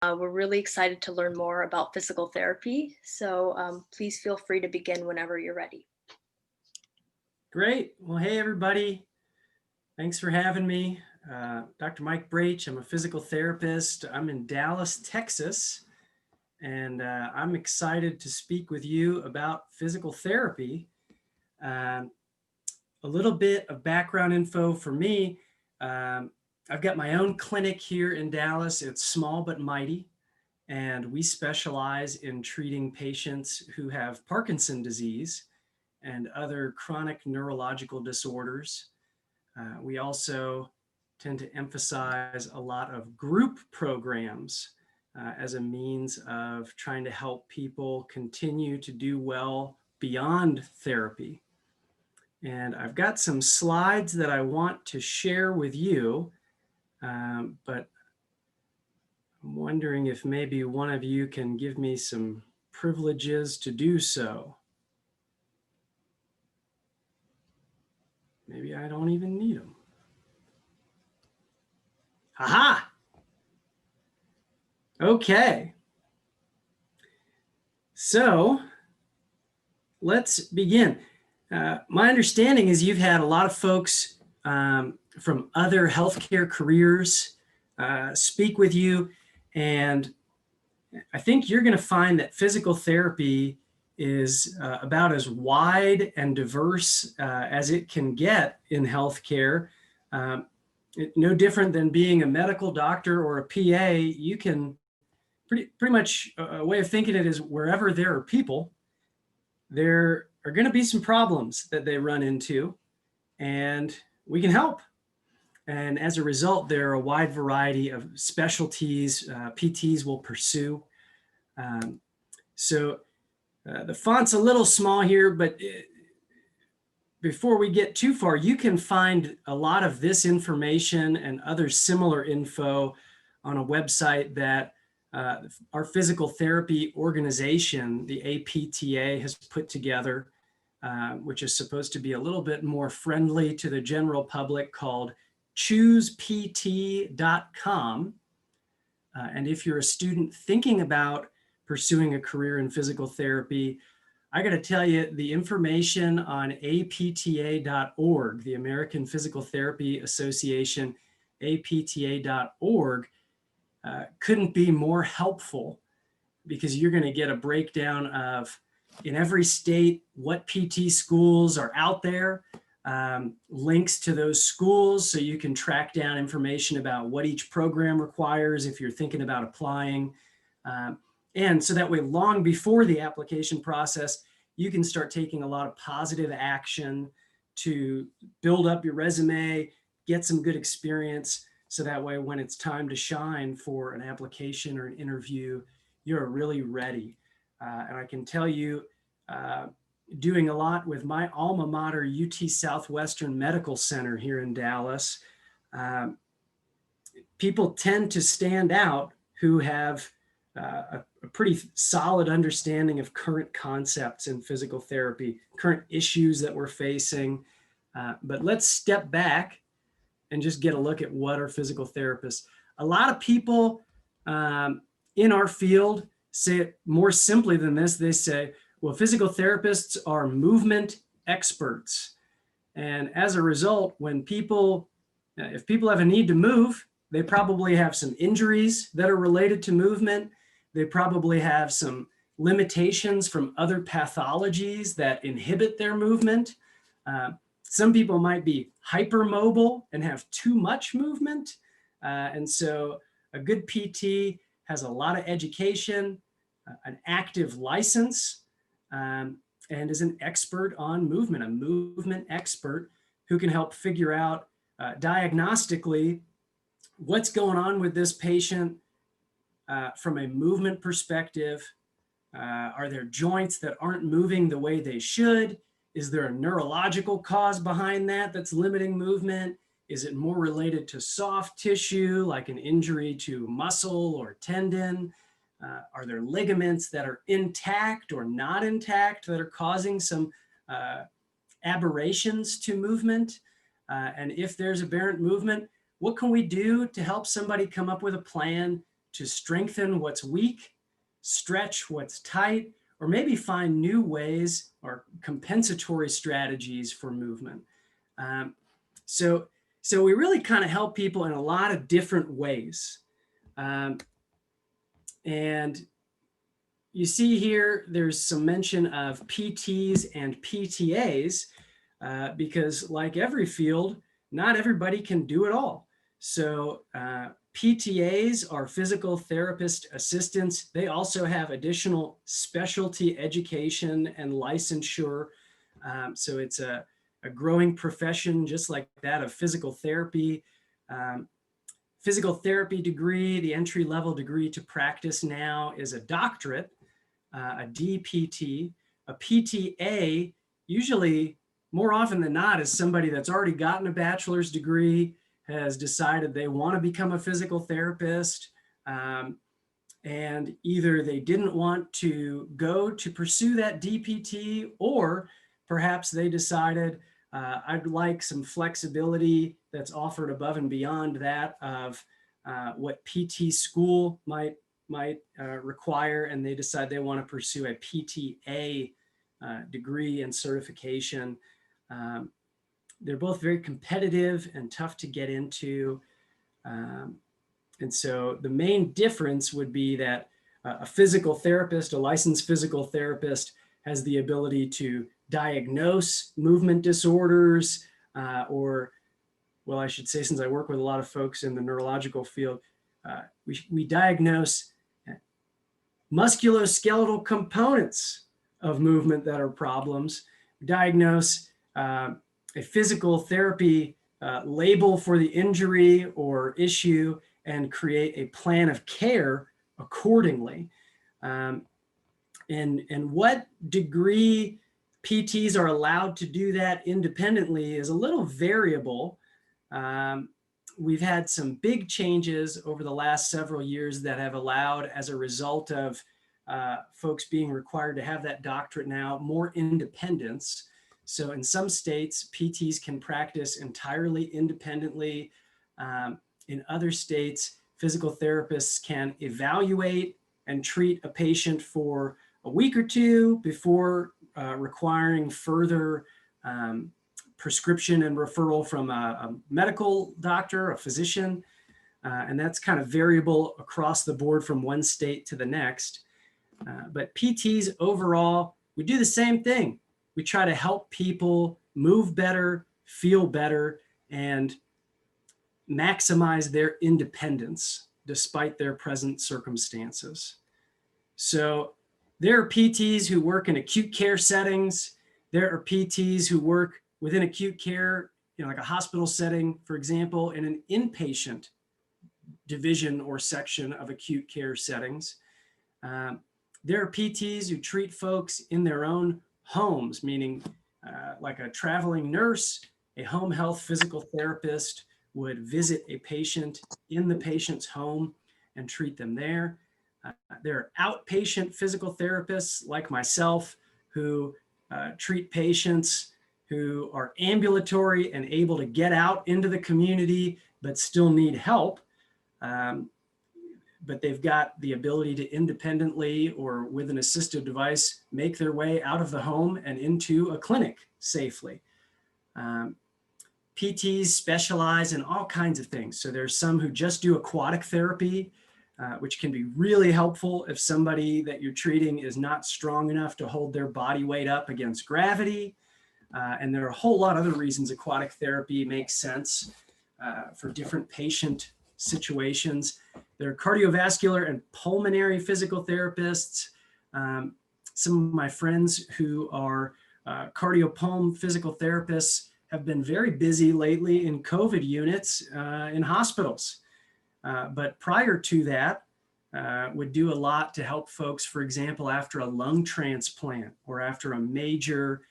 We're really excited to learn more about physical therapy, so please feel free to begin whenever you're ready. Great. Well, hey, everybody. Thanks for having me. Dr. Mike Braitsch. I'm a physical therapist. I'm in Dallas, Texas, and I'm excited to speak with you about physical therapy. A little bit of background info for me. I've got my own clinic here in Dallas. It's small but mighty, and we specialize in treating patients who have Parkinson's disease and other chronic neurological disorders. We also tend to emphasize a lot of group programs as a means of trying to help people continue to do well beyond therapy. And I've got some slides that I want to share with you, but I'm wondering if maybe one of you can give me some privileges to do so. Maybe I don't even need them. Aha! Okay. So let's begin. My understanding is you've had a lot of folks from other healthcare careers speak with you, and I think you're going to find that physical therapy is about as wide and diverse as it can get in healthcare. No different than being a medical doctor or a PA. You can pretty much a way of thinking it is wherever there are people, there are going to be some problems that they run into, and we can help. And as a result, there are a wide variety of specialties PTs will pursue. So the font's a little small here, but before we get too far, you can find a lot of this information and other similar info on a website that our physical therapy organization, the APTA, has put together, which is supposed to be a little bit more friendly to the general public, called choosept.com. And if you're a student thinking about pursuing a career in physical therapy, I got to tell you, the information on apta.org, the American Physical Therapy Association, apta.org, couldn't be more helpful, because you're going to get a breakdown of, in every state, what PT schools are out there, links to those schools so you can track down information about what each program requires if you're thinking about applying. And so that way, long before the application process, you can start taking a lot of positive action to build up your resume, get some good experience, so that way when it's time to shine for an application or an interview, you're really ready. And I can tell you, doing a lot with my alma mater, UT Southwestern Medical Center here in Dallas, people tend to stand out who have a pretty solid understanding of current concepts in physical therapy, current issues that we're facing. But let's step back and just get a look at what are physical therapists. A lot of people in our field say it more simply than this. They say, well, physical therapists are movement experts. And as a result, when people, if people have a need to move, they probably have some injuries that are related to movement. They probably have some limitations from other pathologies that inhibit their movement. Some people might be hypermobile and have too much movement. And so a good PT has a lot of education, an active license, and is an expert on movement, a movement expert who can help figure out diagnostically what's going on with this patient from a movement perspective. Are there joints that aren't moving the way they should? Is there a neurological cause behind that that's limiting movement? Is it more related to soft tissue, like an injury to muscle or tendon? Are there ligaments that are intact or not intact that are causing some aberrations to movement? And if there's aberrant movement, what can we do to help somebody come up with a plan to strengthen what's weak, stretch what's tight, or maybe find new ways or compensatory strategies for movement. So we really kind of help people in a lot of different ways. And you see here, there's some mention of PTs and PTAs, because like every field, not everybody can do it all. So PTAs are physical therapist assistants. They also have additional specialty education and licensure. So it's a growing profession, just like that of physical therapy. Physical therapy degree, the entry-level degree to practice now is a doctorate, a DPT. A PTA, usually more often than not, is somebody that's already gotten a bachelor's degree, has decided they want to become a physical therapist, and either they didn't want to go to pursue that DPT, or perhaps they decided, I'd like some flexibility that's offered above and beyond that of what PT school might require, and they decide they want to pursue a PTA degree and certification. They're both very competitive and tough to get into. And so the main difference would be that a physical therapist, a licensed physical therapist, has the ability to diagnose movement disorders, or, well, I should say, since I work with a lot of folks in the neurological field, we diagnose musculoskeletal components of movement that are problems. We diagnose a physical therapy label for the injury or issue and create a plan of care accordingly. And what degree PTs are allowed to do that independently is a little variable. We've had some big changes over the last several years that have allowed, as a result of folks being required to have that doctorate now, more independence. So in some states, PTs can practice entirely independently. In other states, physical therapists can evaluate and treat a patient for a week or two before requiring further prescription and referral from a medical doctor, a physician. And that's kind of variable across the board from one state to the next. But PTs overall, we do the same thing. We try to help people move better, feel better, and maximize their independence despite their present circumstances. So there are PTs who work in acute care settings. There are PTs who work within acute care, like a hospital setting, for example, in an inpatient division or section of acute care settings. There are PTs who treat folks in their own homes, meaning like a traveling nurse, a home health physical therapist would visit a patient in the patient's home and treat them there. There are outpatient physical therapists like myself who treat patients who are ambulatory and able to get out into the community but still need help. But they've got the ability to independently or with an assistive device make their way out of the home and into a clinic safely. PTs specialize in all kinds of things. So there's some who just do aquatic therapy, which can be really helpful if somebody that you're treating is not strong enough to hold their body weight up against gravity. And there are a whole lot of other reasons aquatic therapy makes sense for different patient situations. There are cardiovascular and pulmonary physical therapists. Some of my friends who are cardiopulm physical therapists have been very busy lately in COVID units in hospitals. But prior to that, would do a lot to help folks, for example, after a lung transplant or after a major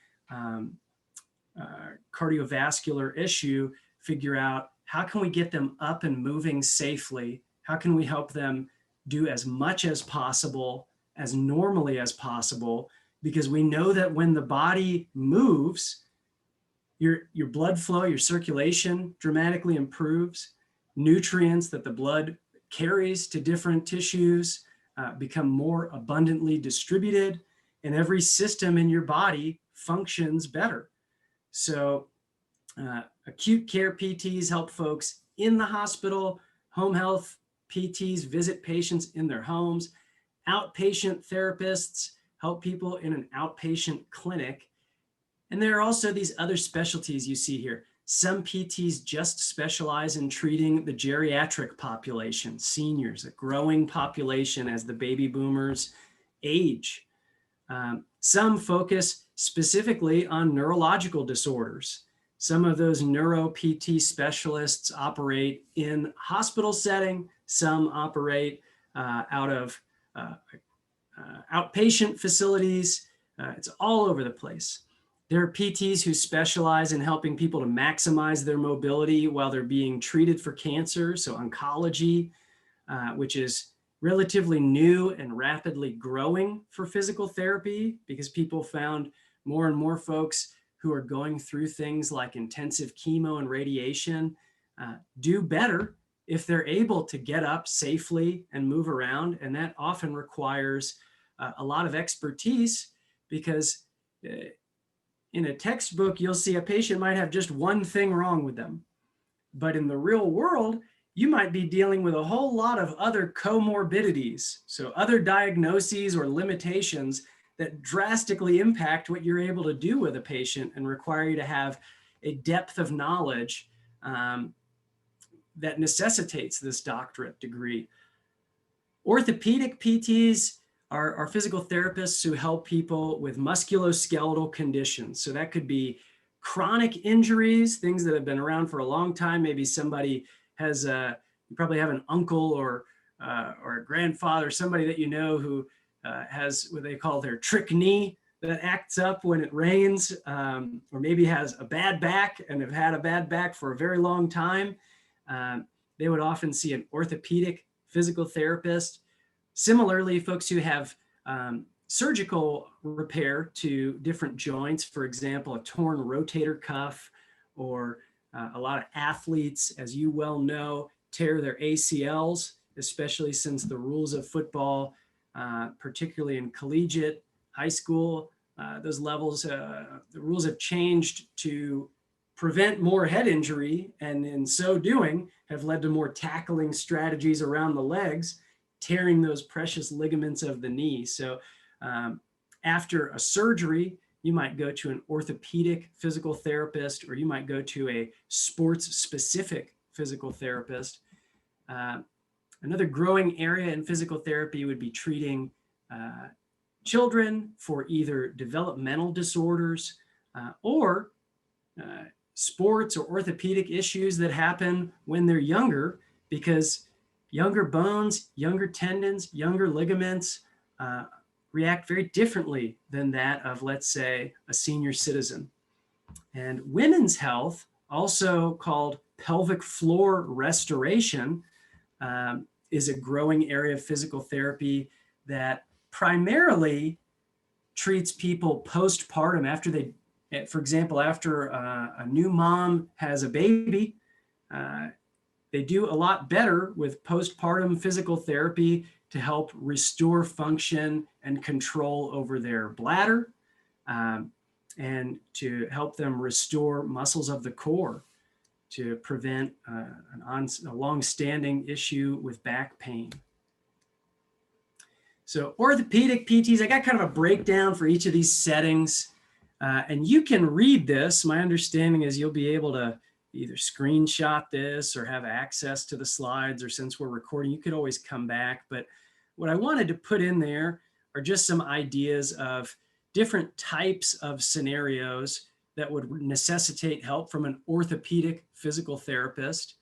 cardiovascular issue, figure out how can we get them up and moving safely? How can we help them do as much as possible, as normally as possible? Because we know that when the body moves, your blood flow, your circulation dramatically improves. Nutrients that the blood carries to different tissues become more abundantly distributed, and every system in your body functions better. So acute care PTs help folks in the hospital. Home health PTs visit patients in their homes. Outpatient therapists help people in an outpatient clinic. And there are also these other specialties you see here. Some PTs just specialize in treating the geriatric population, seniors, a growing population as the baby boomers age. Some focus specifically on neurological disorders. Some of those neuro PT specialists operate in hospital setting. Some operate out of outpatient facilities. It's all over the place. There are PTs who specialize in helping people to maximize their mobility while they're being treated for cancer. So oncology, which is relatively new and rapidly growing for physical therapy, because people found more and more folks who are going through things like intensive chemo and radiation do better if they're able to get up safely and move around. And that often requires a lot of expertise, because in a textbook, you'll see a patient might have just one thing wrong with them. But in the real world, you might be dealing with a whole lot of other comorbidities, so other diagnoses or limitations that drastically impact what you're able to do with a patient and require you to have a depth of knowledge that necessitates this doctorate degree. Orthopedic PTs are physical therapists who help people with musculoskeletal conditions. So that could be chronic injuries, things that have been around for a long time. Maybe somebody has, you probably have an uncle or a grandfather, somebody that you know who has what they call their trick knee that acts up when it rains, or maybe has a bad back and have had a bad back for a very long time. They would often see an orthopedic physical therapist. Similarly, folks who have surgical repair to different joints, for example, a torn rotator cuff, or a lot of athletes, as you well know, tear their ACLs, especially since the rules of football, particularly in collegiate, high school, those levels, the rules have changed to prevent more head injury, and in so doing have led to more tackling strategies around the legs, tearing those precious ligaments of the knee. So after a surgery, you might go to an orthopedic physical therapist, or you might go to a sports-specific physical therapist. Another growing area in physical therapy would be treating children for either developmental disorders or sports or orthopedic issues that happen when they're younger, because younger bones, younger tendons, younger ligaments react very differently than that of, let's say, a senior citizen. And women's health, also called pelvic floor restoration, is a growing area of physical therapy that primarily treats people postpartum after they, for example, after a new mom has a baby. They do a lot better with postpartum physical therapy to help restore function and control over their bladder, and to help them restore muscles of the core to prevent a long-standing issue with back pain. So orthopedic PTs, I got kind of a breakdown for each of these settings, and you can read this. My understanding is you'll be able to either screenshot this or have access to the slides, or since we're recording, you could always come back. But what I wanted to put in there are just some ideas of different types of scenarios that would necessitate help from an orthopedic physical therapist.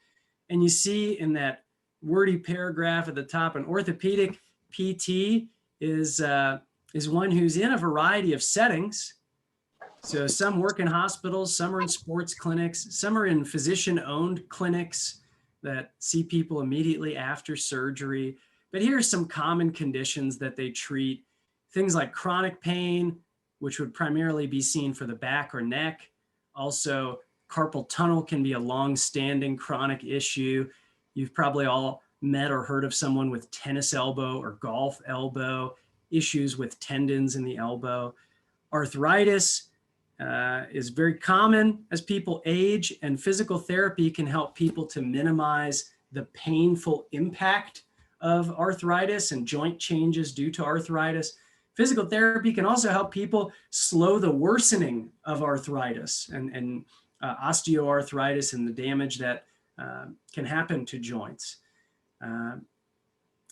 And you see in that wordy paragraph at the top, an orthopedic PT is one who's in a variety of settings. So some work in hospitals, some are in sports clinics, some are in physician-owned clinics that see people immediately after surgery. But here are some common conditions that they treat. Things like chronic pain, which would primarily be seen for the back or neck. Also, carpal tunnel can be a long-standing chronic issue. You've probably all met or heard of someone with tennis elbow or golf elbow, issues with tendons in the elbow. Arthritis is very common as people age, and physical therapy can help people to minimize the painful impact of arthritis and joint changes due to arthritis. Physical therapy can also help people slow the worsening of arthritis and osteoarthritis and the damage that can happen to joints.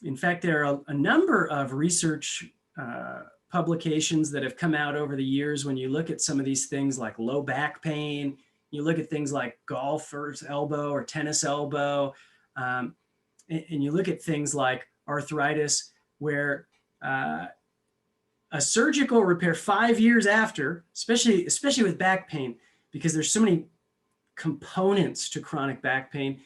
In fact, there are a number of research publications that have come out over the years when you look at some of these things like low back pain, you look at things like golfer's elbow or tennis elbow, and you look at things like arthritis where a surgical repair 5 years after, especially with back pain, because there's so many components to chronic back pain,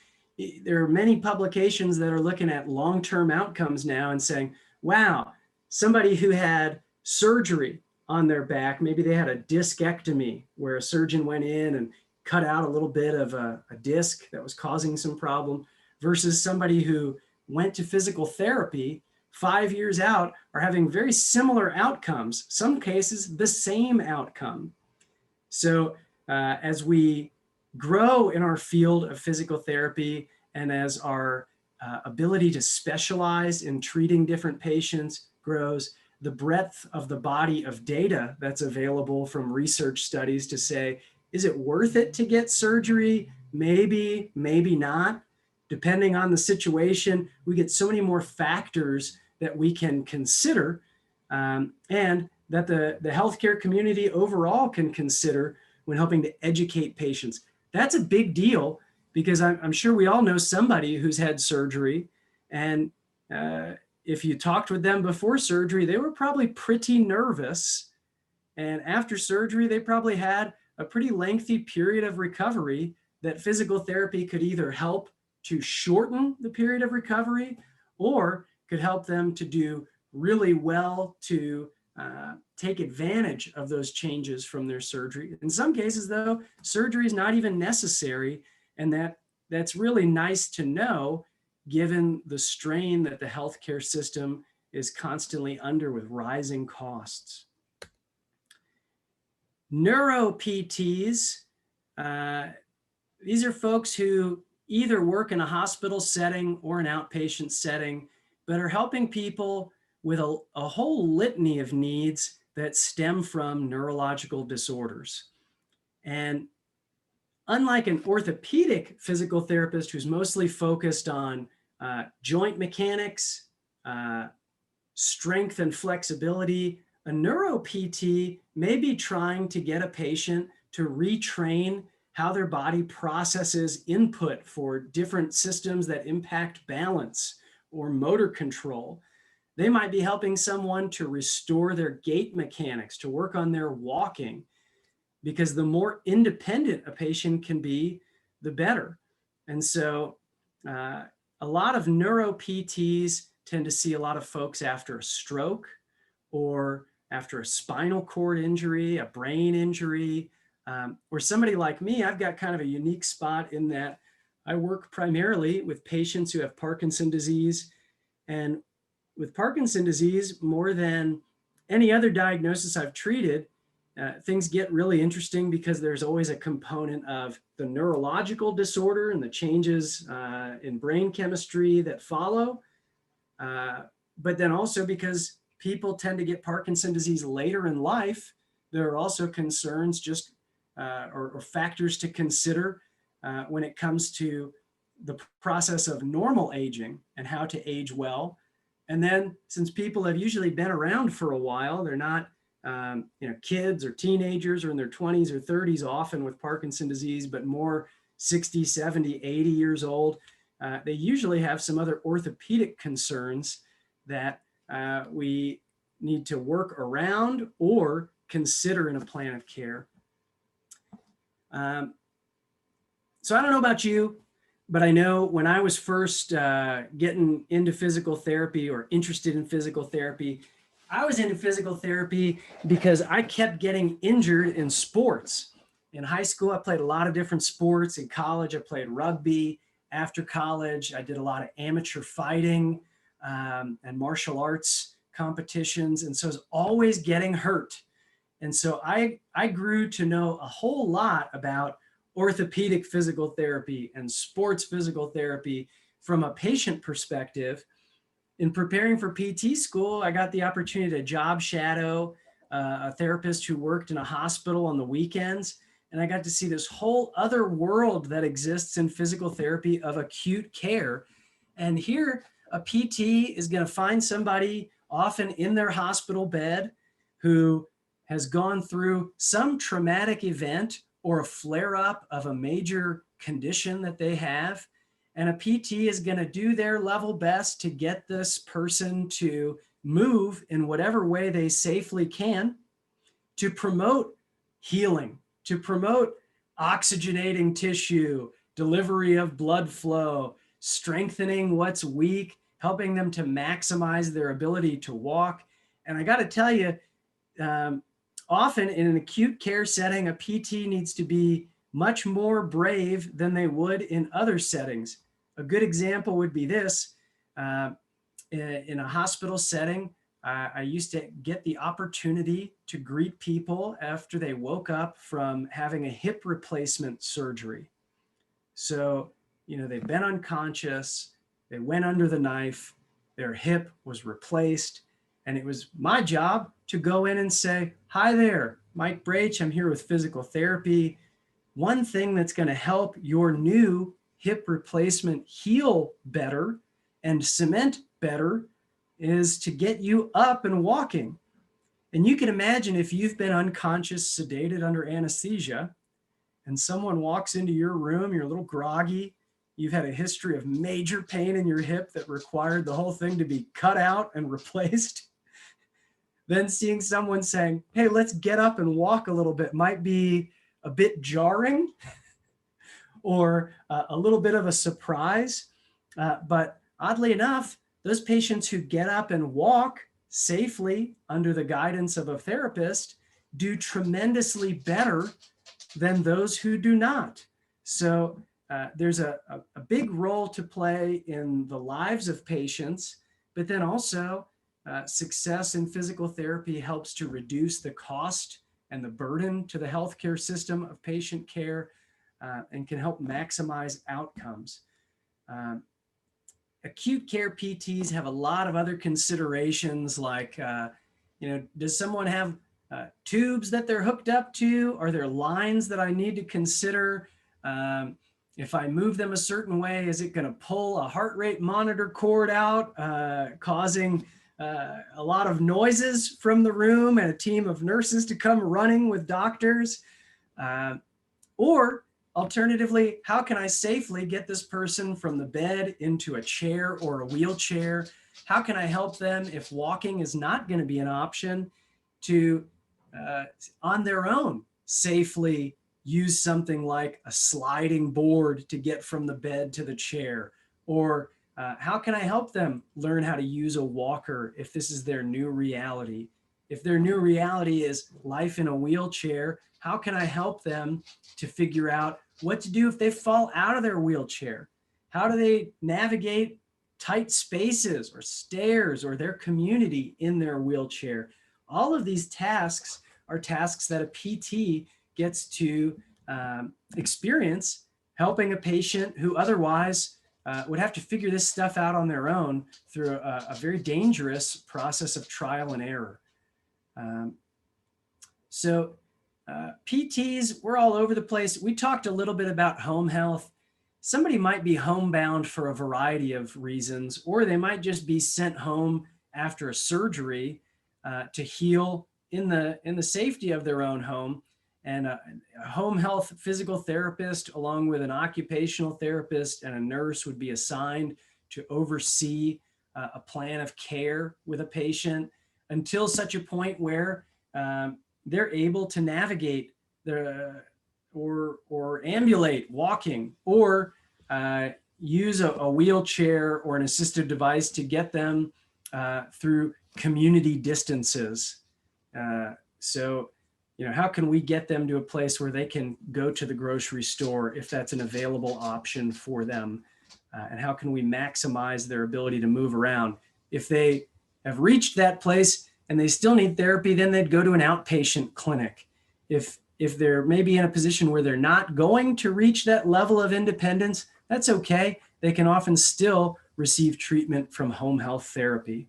there are many publications that are looking at long-term outcomes now and saying, wow, somebody who had surgery on their back, maybe they had a discectomy where a surgeon went in and cut out a little bit of a disc that was causing some problem, versus somebody who went to physical therapy 5 years out are having very similar outcomes, some cases the same outcome. So as we grow in our field of physical therapy and as our ability to specialize in treating different patients grows, the breadth of the body of data that's available from research studies to say, is it worth it to get surgery? Maybe, maybe not. Depending on the situation, we get so many more factors that we can consider and that the healthcare community overall can consider when helping to educate patients. That's a big deal because I'm sure we all know somebody who's had surgery, and if you talked with them before surgery, they were probably pretty nervous, and after surgery, they probably had a pretty lengthy period of recovery that physical therapy could either help to shorten the period of recovery or could help them to do really well to take advantage of those changes from their surgery. In some cases, though, surgery is not even necessary, and that's really nice to know given the strain that the healthcare system is constantly under with rising costs. Neuro-PTs, these are folks who either work in a hospital setting or an outpatient setting, but are helping people with a whole litany of needs that stem from neurological disorders. And unlike an orthopedic physical therapist who's mostly focused on joint mechanics, strength and flexibility, a neuro-PT may be trying to get a patient to retrain how their body processes input for different systems that impact balance or motor control. They might be helping someone to restore their gait mechanics, to work on their walking, because the more independent a patient can be, the better. And so a lot of neuro-PTs tend to see a lot of folks after a stroke or after a spinal cord injury, a brain injury, or somebody like me. I've got kind of a unique spot in that I work primarily with patients who have Parkinson's disease. And with Parkinson's disease, more than any other diagnosis I've treated, things get really interesting because there's always a component of the neurological disorder and the changes in brain chemistry that follow. But then also because people tend to get Parkinson's disease later in life, there are also concerns just or factors to consider when it comes to the process of normal aging and how to age well. And then since people have usually been around for a while, they're not kids or teenagers or in their 20s or 30s often with Parkinson's disease, but more 60, 70, 80 years old. They usually have some other orthopedic concerns that we need to work around or consider in a plan of care. So I don't know about you, but I know when I was first getting into physical therapy or interested in physical therapy, I was into physical therapy because I kept getting injured in sports. In high school, I played a lot of different sports. In college, I played rugby. After college, I did a lot of amateur fighting and martial arts competitions. And so I was always getting hurt. And so I grew to know a whole lot about orthopedic physical therapy and sports physical therapy from a patient perspective. In preparing for PT school, I got the opportunity to job shadow a therapist who worked in a hospital on the weekends. And I got to see this whole other world that exists in physical therapy of acute care. And here, a PT is going to find somebody often in their hospital bed who has gone through some traumatic event or a flare-up of a major condition that they have. And a PT is going to do their level best to get this person to move in whatever way they safely can to promote healing, to promote oxygenating tissue, delivery of blood flow, strengthening what's weak, helping them to maximize their ability to walk. And I got to tell you, often in an acute care setting, a PT needs to be much more brave than they would in other settings. A good example would be this. In a hospital setting, I used to get the opportunity to greet people after they woke up from having a hip replacement surgery. So, they've been unconscious, they went under the knife, their hip was replaced, and it was my job to go in and say, "Hi there, Mike Braitsch, I'm here with physical therapy. One thing that's going to help your new hip replacement heal better and cement better is to get you up and walking." And you can imagine if you've been unconscious, sedated under anesthesia, and someone walks into your room, you're a little groggy, you've had a history of major pain in your hip that required the whole thing to be cut out and replaced. Then seeing someone saying, "Hey, let's get up and walk a little bit," might be a bit jarring or a little bit of a surprise. But oddly enough, those patients who get up and walk safely under the guidance of a therapist do tremendously better than those who do not. So there's a big role to play in the lives of patients, but then also success in physical therapy helps to reduce the cost and the burden to the healthcare system of patient care and can help maximize outcomes. Acute care PTs have a lot of other considerations like, does someone have tubes that they're hooked up to? Are there lines that I need to consider? If I move them a certain way, is it going to pull a heart rate monitor cord out, causing a lot of noises from the room and a team of nurses to come running with doctors? Or alternatively, how can I safely get this person from the bed into a chair or a wheelchair? How can I help them if walking is not going to be an option to, on their own, safely use something like a sliding board to get from the bed to the chair? Or how can I help them learn how to use a walker if this is their new reality? If their new reality is life in a wheelchair, how can I help them to figure out what to do if they fall out of their wheelchair? How do they navigate tight spaces or stairs or their community in their wheelchair? All of these tasks are tasks that a PT gets to experience, helping a patient who otherwise would have to figure this stuff out on their own through a very dangerous process of trial and error. PTs, we're all over the place. We talked a little bit about home health. Somebody might be homebound for a variety of reasons, or they might just be sent home after a surgery to heal in the safety of their own home. And a home health physical therapist, along with an occupational therapist and a nurse, would be assigned to oversee a plan of care with a patient until such a point where they're able to navigate or ambulate, walking, or use a wheelchair or an assistive device to get them through community distances. How can we get them to a place where they can go to the grocery store if that's an available option for them? and how can we maximize their ability to move around. If they have reached that place and they still need therapy, then they'd go to an outpatient clinic. If they're maybe in a position where they're not going to reach that level of independence, that's okay. They can often still receive treatment from home health therapy.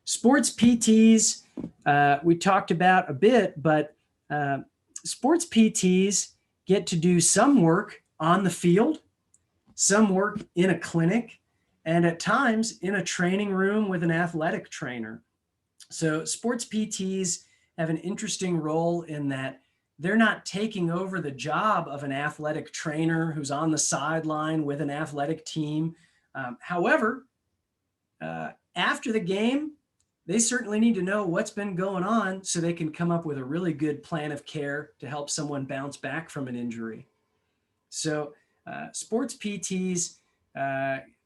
Sports PTs, we talked about a bit, but sports PTs get to do some work on the field, some work in a clinic, and at times in a training room with an athletic trainer. So sports PTs have an interesting role in that they're not taking over the job of an athletic trainer who's on the sideline with an athletic team. However, after the game, they certainly need to know what's been going on so they can come up with a really good plan of care to help someone bounce back from an injury. So sports PTs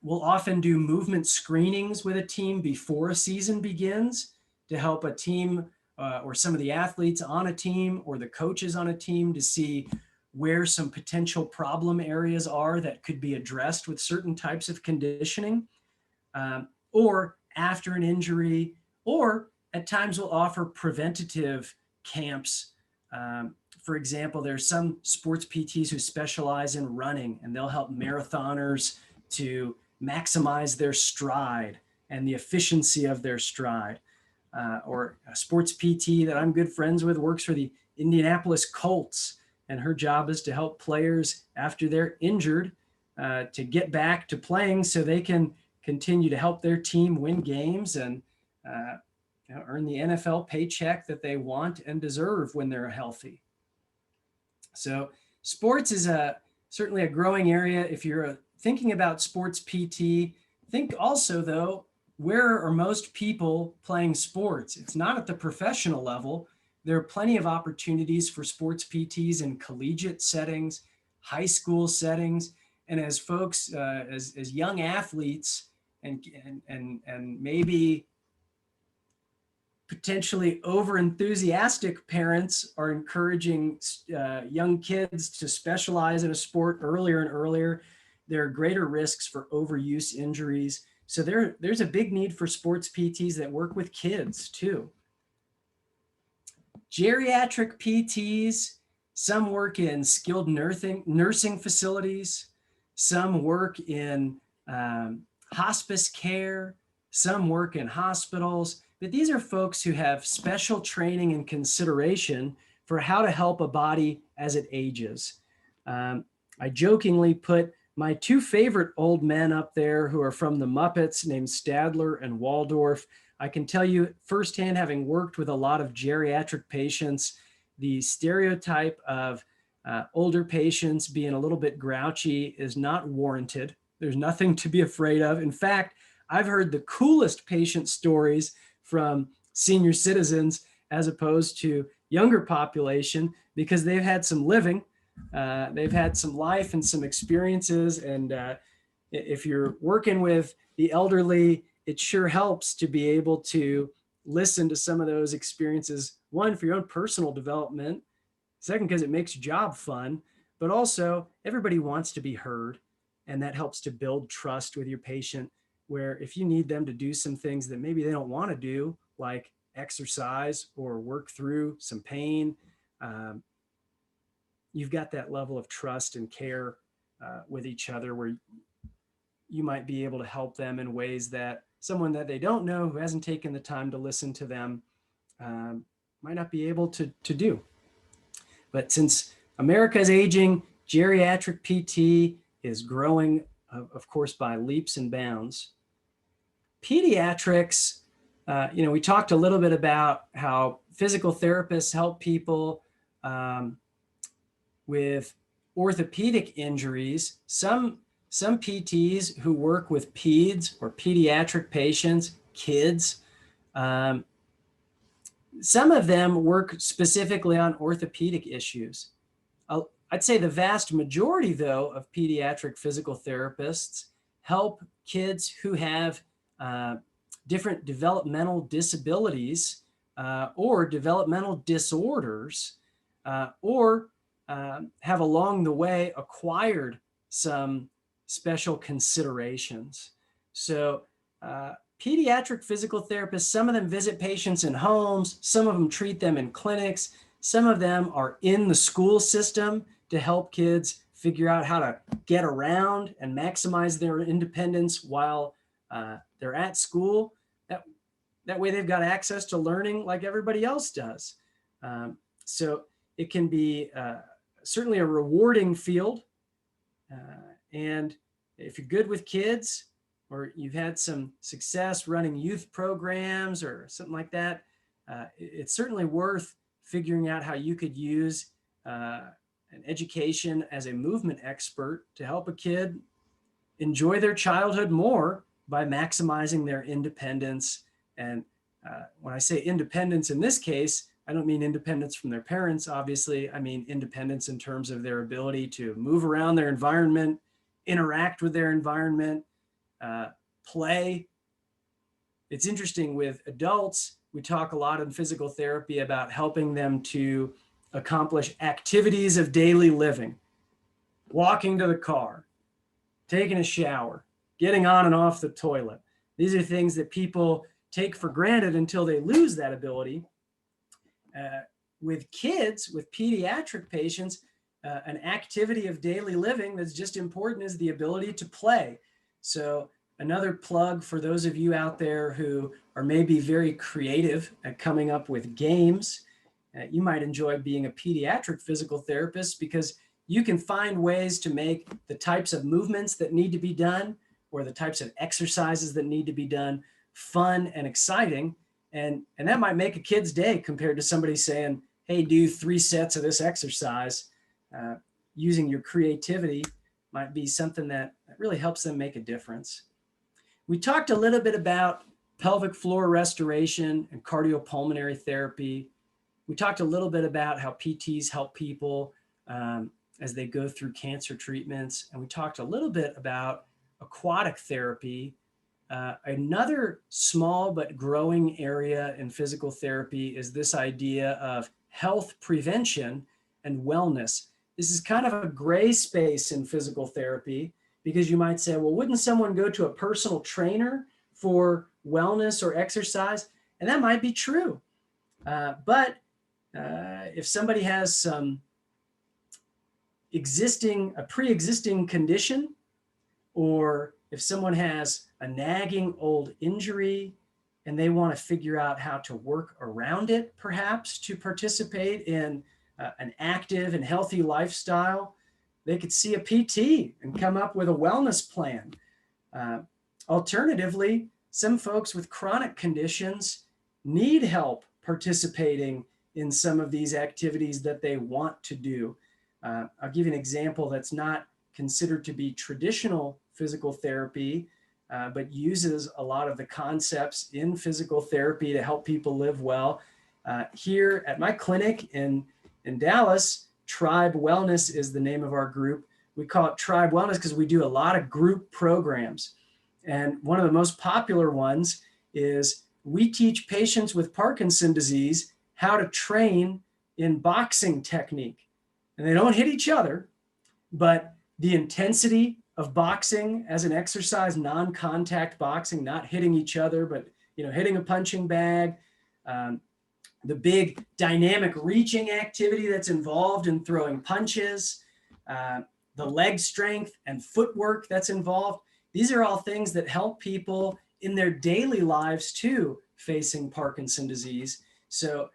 will often do movement screenings with a team before a season begins to help a team or some of the athletes on a team or the coaches on a team to see where some potential problem areas are that could be addressed with certain types of conditioning, or after an injury, or at times we'll offer preventative camps. For example, there's some sports PTs who specialize in running, and they'll help marathoners to maximize their stride and the efficiency of their stride. Or a sports PT that I'm good friends with works for the Indianapolis Colts, and her job is to help players after they're injured to get back to playing so they can continue to help their team win games and earn the NFL paycheck that they want and deserve when they're healthy. So sports is certainly a growing area. If you're thinking about sports PT, think also, though, where are most people playing sports? It's not at the professional level. There are plenty of opportunities for sports PTs in collegiate settings, high school settings, and as folks, as young athletes and maybe potentially over-enthusiastic parents are encouraging young kids to specialize in a sport earlier and earlier, there are greater risks for overuse injuries. So there's a big need for sports PTs that work with kids too. Geriatric PTs, some work in skilled nursing facilities, some work in hospice care, some work in hospitals, but these are folks who have special training and consideration for how to help a body as it ages. I jokingly put my two favorite old men up there who are from the Muppets, named Stadler and Waldorf. I can tell you firsthand, having worked with a lot of geriatric patients, the stereotype of older patients being a little bit grouchy is not warranted. There's nothing to be afraid of. In fact, I've heard the coolest patient stories from senior citizens as opposed to younger population because they've had some living. They've had some life and some experiences. And if you're working with the elderly, it sure helps to be able to listen to some of those experiences. One, for your own personal development. Second, because it makes your job fun. But also, everybody wants to be heard. And that helps to build trust with your patient, where if you need them to do some things that maybe they don't want to do, like exercise or work through some pain, you've got that level of trust and care with each other where you might be able to help them in ways that someone that they don't know who hasn't taken the time to listen to them might not be able to do. But since America is aging, geriatric PT is growing, of course, by leaps and bounds. Pediatrics, we talked a little bit about how physical therapists help people with orthopedic injuries. Some PTs who work with peds or pediatric patients, kids, some of them work specifically on orthopedic issues. I'd say the vast majority, though, of pediatric physical therapists help kids who have different developmental disabilities or developmental disorders or have along the way acquired some special considerations. So pediatric physical therapists, some of them visit patients in homes, some of them treat them in clinics, some of them are in the school system to help kids figure out how to get around and maximize their independence while they're at school. That way they've got access to learning like everybody else does. So it can be certainly a rewarding field. And if you're good with kids, or you've had some success running youth programs or something like that, it's certainly worth figuring out how you could use an education as a movement expert to help a kid enjoy their childhood more by maximizing their independence. And when I say independence in this case, I don't mean independence from their parents, obviously. I mean independence in terms of their ability to move around their environment, interact with their environment, play. It's interesting with adults, we talk a lot in physical therapy about helping them to accomplish activities of daily living, walking to the car, taking a shower, getting on and off the toilet. These are things that people take for granted until they lose that ability. With kids, with pediatric patients, an activity of daily living that's just important is the ability to play. So another plug for those of you out there who are maybe very creative at coming up with games. You might enjoy being a pediatric physical therapist because you can find ways to make the types of movements that need to be done or the types of exercises that need to be done fun and exciting. And that might make a kid's day compared to somebody saying, hey, do 3 sets of this exercise. Using your creativity might be something that really helps them make a difference. We talked a little bit about pelvic floor restoration and cardiopulmonary therapy. We talked a little bit about how PTs help people as they go through cancer treatments. And we talked a little bit about aquatic therapy. Another small but growing area in physical therapy is this idea of health prevention and wellness. This is kind of a gray space in physical therapy because you might say, well, wouldn't someone go to a personal trainer for wellness or exercise? And that might be true. But if somebody has some a pre-existing condition, or if someone has a nagging old injury and they want to figure out how to work around it, perhaps to participate in an active and healthy lifestyle, they could see a PT and come up with a wellness plan. Alternatively, some folks with chronic conditions need help participating in some of these activities that they want to do. I'll give you an example that's not considered to be traditional physical therapy, but uses a lot of the concepts in physical therapy to help people live well. Here at my clinic in Dallas, Tribe Wellness is the name of our group. We call it Tribe Wellness because we do a lot of group programs. And one of the most popular ones is we teach patients with Parkinson's disease how to train in boxing technique. And they don't hit each other, but the intensity of boxing as an exercise, non-contact boxing, not hitting each other, but hitting a punching bag, the big dynamic reaching activity that's involved in throwing punches, the leg strength and footwork that's involved. These are all things that help people in their daily lives too, facing Parkinson's disease. So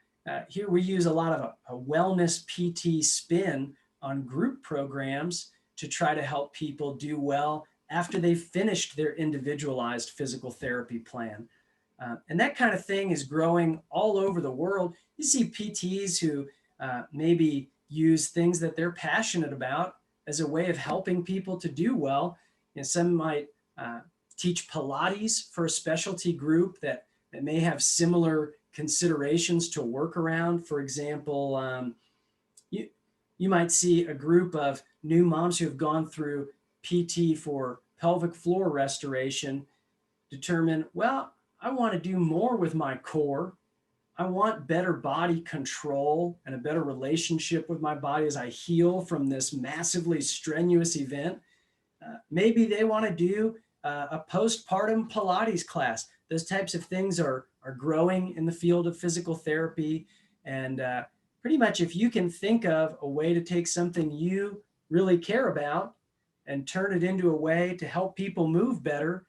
here we use a lot of a wellness PT spin on group programs to try to help people do well after they've finished their individualized physical therapy plan. And that kind of thing is growing all over the world. You see PTs who maybe use things that they're passionate about as a way of helping people to do well. Some might teach Pilates for a specialty group that may have similar considerations to work around. For example, you might see a group of new moms who have gone through PT for pelvic floor restoration determine, well, I want to do more with my core. I want better body control and a better relationship with my body as I heal from this massively strenuous event. Maybe they want to do a postpartum Pilates class. Those types of things are growing in the field of physical therapy. And pretty much if you can think of a way to take something you really care about and turn it into a way to help people move better,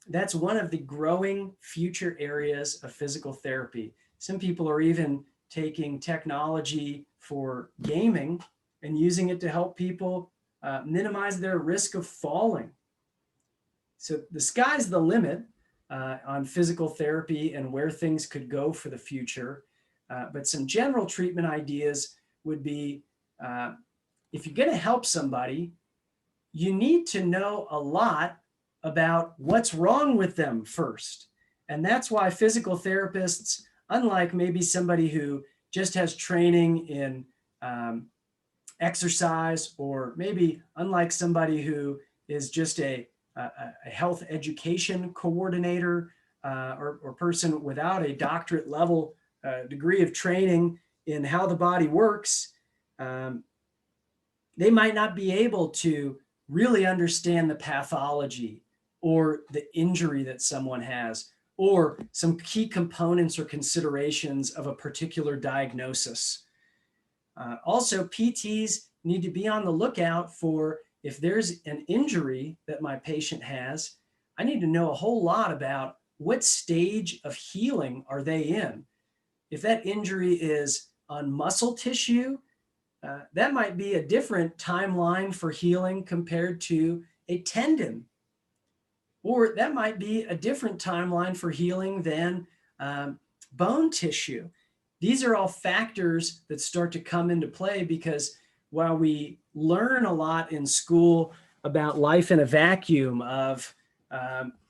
that's one of the growing future areas of physical therapy. Some people are even taking technology for gaming and using it to help people minimize their risk of falling. So the sky's the limit on physical therapy and where things could go for the future. But some general treatment ideas would be, if you're going to help somebody, you need to know a lot about what's wrong with them first. And that's why physical therapists, unlike maybe somebody who just has training in exercise, or maybe unlike somebody who is just a health education coordinator or person without a doctorate level degree of training in how the body works, they might not be able to really understand the pathology or the injury that someone has, or some key components or considerations of a particular diagnosis. Also, PTs need to be on the lookout for, if there's an injury that my patient has, I need to know a whole lot about what stage of healing are they in. If that injury is on muscle tissue, that might be a different timeline for healing compared to a tendon. Or that might be a different timeline for healing than bone tissue. These are all factors that start to come into play, because while we learn a lot in school about life in a vacuum of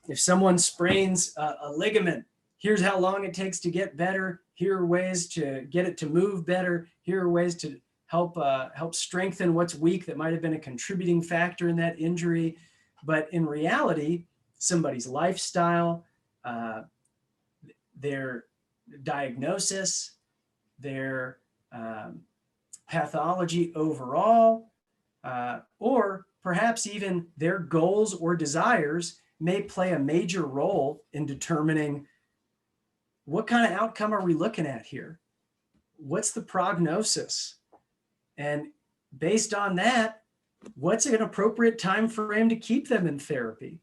if someone sprains a ligament, here's how long it takes to get better. Here are ways to get it to move better. Here are ways to help strengthen what's weak that might have been a contributing factor in that injury. But in reality, somebody's lifestyle, their diagnosis, their pathology overall, or perhaps even their goals or desires may play a major role in determining what kind of outcome are we looking at here? What's the prognosis? And based on that, what's an appropriate time frame to keep them in therapy?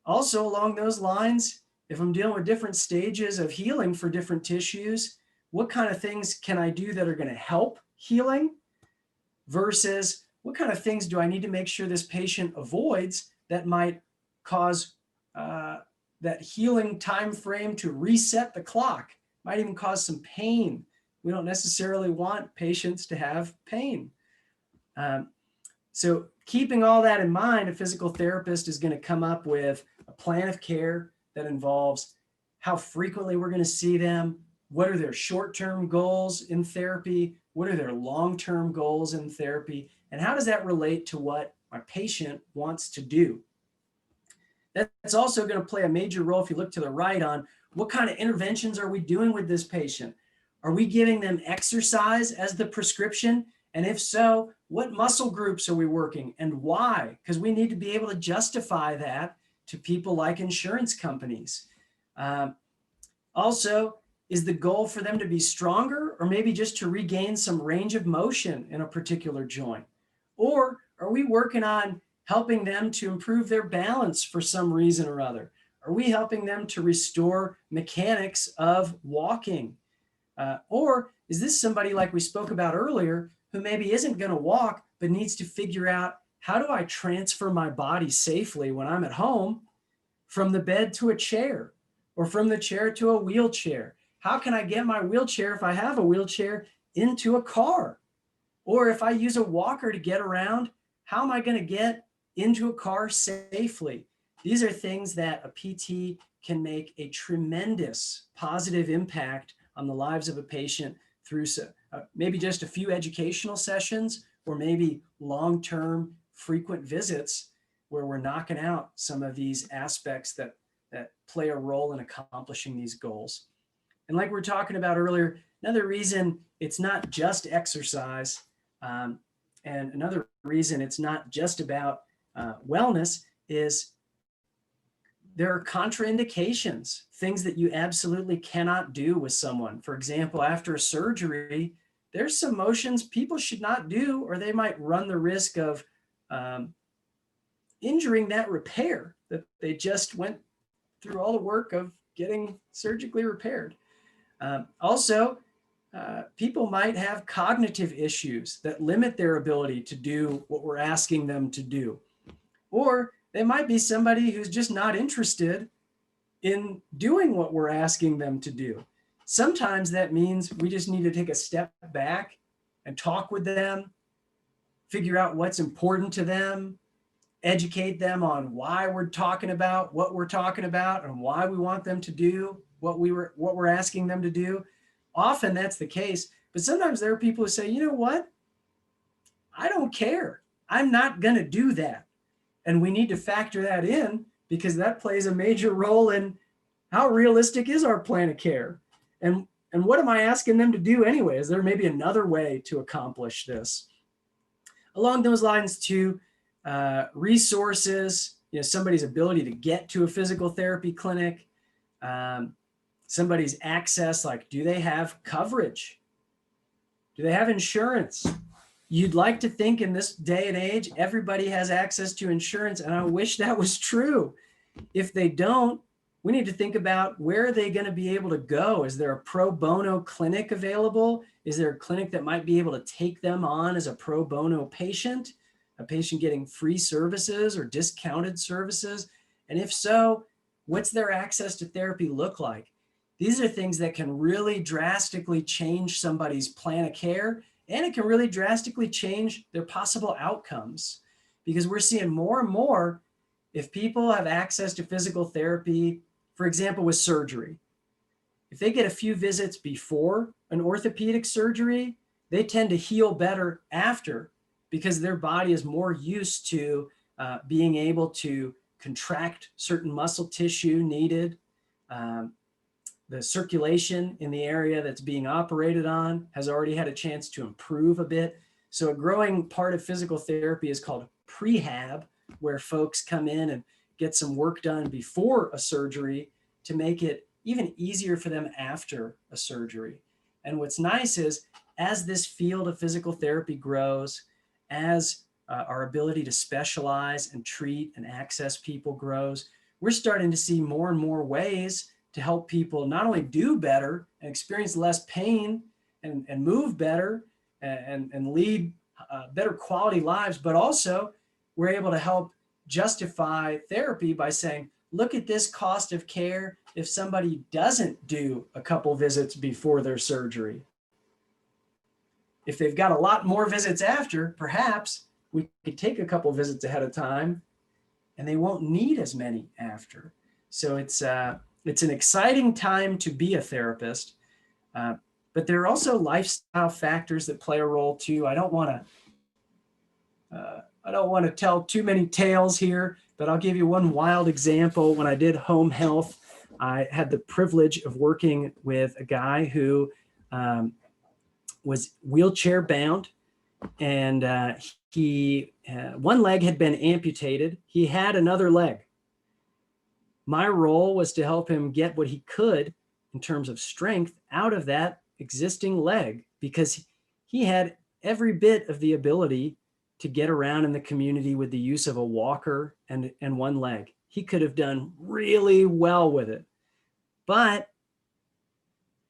Also, along those lines, if I'm dealing with different stages of healing for different tissues, what kind of things can I do that are going to help healing versus what kind of things do I need to make sure this patient avoids that might cause that healing time frame to reset the clock, might even cause some pain. We don't necessarily want patients to have pain. So keeping all that in mind, a physical therapist is going to come up with a plan of care that involves how frequently we're going to see them, what are their short-term goals in therapy, what are their long-term goals in therapy, and how does that relate to what my patient wants to do. That's also going to play a major role, if you look to the right, on what kind of interventions are we doing with this patient. Are we giving them exercise as the prescription? And if so, what muscle groups are we working and why? Because we need to be able to justify that to people like insurance companies. Also, is the goal for them to be stronger, or maybe just to regain some range of motion in a particular joint? Or are we working on helping them to improve their balance for some reason or other? Are we helping them to restore mechanics of walking? Or is this somebody, like we spoke about earlier, who maybe isn't going to walk, but needs to figure out, how do I transfer my body safely when I'm at home from the bed to a chair, or from the chair to a wheelchair? How can I get my wheelchair, if I have a wheelchair, into a car? Or if I use a walker to get around, how am I going to get into a car safely? These are things that a PT can make a tremendous positive impact on the lives of a patient through maybe just a few educational sessions, or maybe long-term frequent visits where we're knocking out some of these aspects that play a role in accomplishing these goals. And like we were talking about earlier, another reason it's not just exercise, And another reason it's not just about wellness is there are contraindications, things that you absolutely cannot do with someone. For example, after a surgery, there's some motions people should not do, or they might run the risk of injuring that repair that they just went through all the work of getting surgically repaired. Also, people might have cognitive issues that limit their ability to do what we're asking them to do. Or they might be somebody who's just not interested in doing what we're asking them to do. Sometimes that means we just need to take a step back and talk with them, figure out what's important to them, educate them on why we're talking about what we're talking about and why we want them to do what we're asking them to do. Often that's the case, but sometimes there are people who say, you know what? I don't care. I'm not going to do that. And we need to factor that in because that plays a major role in how realistic is our plan of care. And what am I asking them to do anyway? Is there maybe another way to accomplish this? Along those lines too, resources, somebody's ability to get to a physical therapy clinic, somebody's access, like do they have coverage? Do they have insurance? You'd like to think in this day and age, everybody has access to insurance, and I wish that was true. If they don't, we need to think about where are they going to be able to go? Is there a pro bono clinic available? Is there a clinic that might be able to take them on as a pro bono patient, a patient getting free services or discounted services? And if so, what's their access to therapy look like? These are things that can really drastically change somebody's plan of care, and it can really drastically change their possible outcomes, because we're seeing more and more, if people have access to physical therapy, for example, with surgery, if they get a few visits before an orthopedic surgery, they tend to heal better after, because their body is more used to being able to contract certain muscle tissue needed. The circulation in the area that's being operated on has already had a chance to improve a bit. So a growing part of physical therapy is called prehab, where folks come in and get some work done before a surgery to make it even easier for them after a surgery. And what's nice is, as this field of physical therapy grows, as our ability to specialize and treat and access people grows, we're starting to see more and more ways to help people not only do better and experience less pain and move better and lead better quality lives, but also we're able to help justify therapy by saying, look at this cost of care if somebody doesn't do a couple visits before their surgery. If they've got a lot more visits after, perhaps we could take a couple visits ahead of time and they won't need as many after. So it's an exciting time to be a therapist, but there are also lifestyle factors that play a role too. I don't want to tell too many tales here, but I'll give you one wild example. When I did home health, I had the privilege of working with a guy who was wheelchair bound, and he one leg had been amputated. He had another leg. My role was to help him get what he could in terms of strength out of that existing leg, because he had every bit of the ability to get around in the community with the use of a walker and one leg. He could have done really well with it, but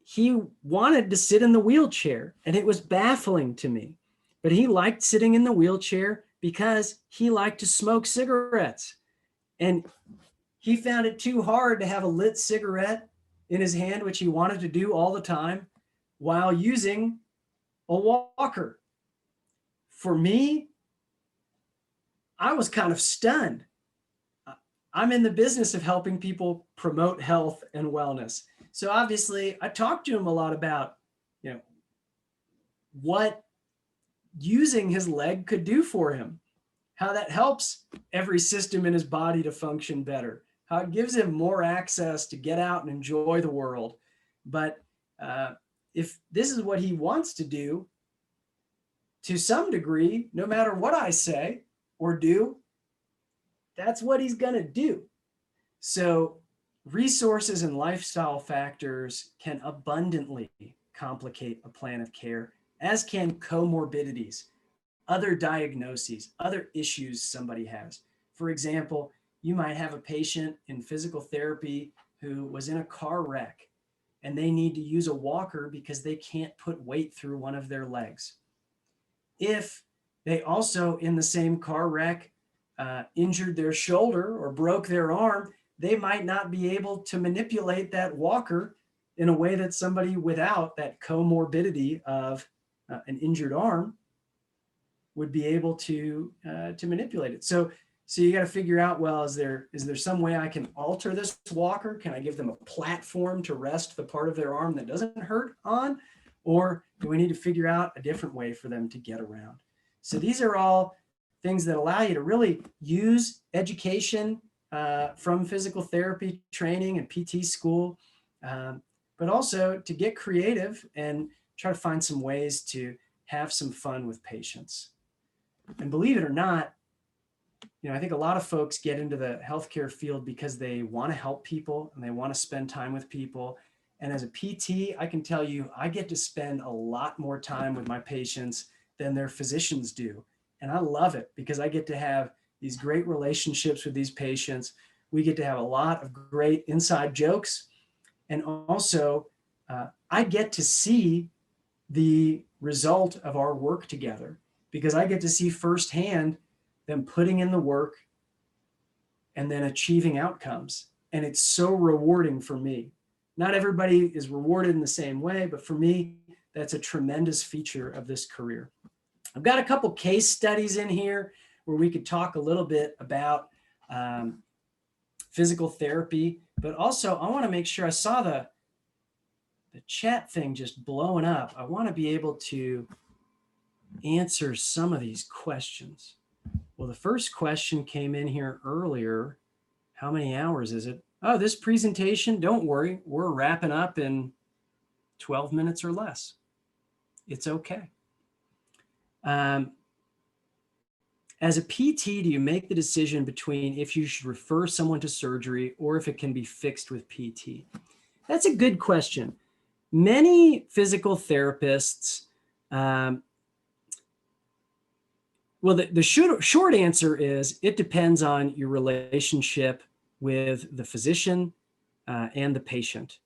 he wanted to sit in the wheelchair, and it was baffling to me. But he liked sitting in the wheelchair because he liked to smoke cigarettes. And he found it too hard to have a lit cigarette in his hand, which he wanted to do all the time, while using a walker. For me, I was kind of stunned. I'm in the business of helping people promote health and wellness. So obviously, I talked to him a lot about, what using his leg could do for him, how that helps every system in his body to function better, how it gives him more access to get out and enjoy the world. But if this is what he wants to do, to some degree, no matter what I say or do, that's what he's going to do. So resources and lifestyle factors can abundantly complicate a plan of care, as can comorbidities, other diagnoses, other issues somebody has. For example, you might have a patient in physical therapy who was in a car wreck and they need to use a walker because they can't put weight through one of their legs. If they also, in the same car wreck, injured their shoulder or broke their arm, they might not be able to manipulate that walker in a way that somebody without that comorbidity of an injured arm would be able to manipulate it. So you got to figure out, well, is there some way I can alter this walker? Can I give them a platform to rest the part of their arm that doesn't hurt on? Or do we need to figure out a different way for them to get around? So these are all things that allow you to really use education from physical therapy training and PT school, but also to get creative and try to find some ways to have some fun with patients. And believe it or not, I think a lot of folks get into the healthcare field because they want to help people and they want to spend time with people. And as a PT, I can tell you, I get to spend a lot more time with my patients than their physicians do. And I love it because I get to have these great relationships with these patients. We get to have a lot of great inside jokes. And also, I get to see the result of our work together because I get to see firsthand them putting in the work and then achieving outcomes. And it's so rewarding for me. Not everybody is rewarded in the same way, but for me, that's a tremendous feature of this career. I've got a couple case studies in here where we could talk a little bit about physical therapy, but also I want to make sure I saw the chat thing just blowing up. I want to be able to answer some of these questions. Well, the first question came in here earlier. How many hours is it? Oh, this presentation, don't worry, we're wrapping up in 12 minutes or less. It's okay. As a PT, do you make the decision between if you should refer someone to surgery or if it can be fixed with PT? That's a good question. Many physical therapists, well, the short answer is it depends on your relationship with the physician and the patient.